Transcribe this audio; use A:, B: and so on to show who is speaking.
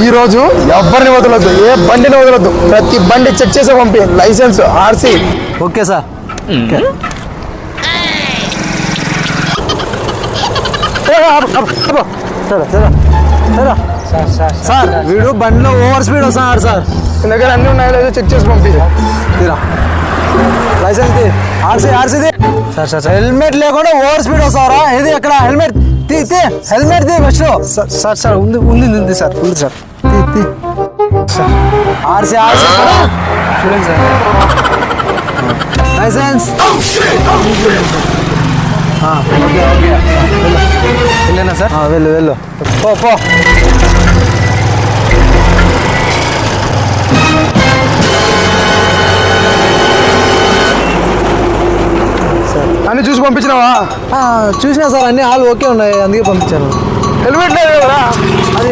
A: ఈ రోజు ఎవరిని వదలొద్దు, ఏ బండిని వదలొద్దు, ప్రతి బండి చెక్ చేసి పంపి, licence, RC.
B: Okay sir. Sir వీడు బండిలో ఓవర్ స్పీడ్ వస్తున్నాడు సార్.
A: మీ దగ్గర అన్ని ఉన్నాయో లేదో చెక్ చేసి పంపి.
B: తీరా లైసెన్స్ ది, ఆర్సీ ది. సార్ హెల్మెట్ లేకుండా ఓవర్ స్పీడ్ వస్తావరా? ఇది ఎక్కడ హెల్మెట్ తీ హెల్మెట్ ది ఫస్ట్. సార్ ఉంది సార్, ఉంది సార్. తీ ఆర్సీ చూడండి సార్. లైసెన్స్. ఓకే వెళ్ళేనా సార్? వెళ్ళు పో.
A: అన్ని చూసి పంపించినావా?
B: చూసినా సార్, అన్ని ఆల్ ఓకే ఉన్నాయి, అందుకే పంపించాను.
A: హెల్మెట్ లేదు కదా?
B: అదే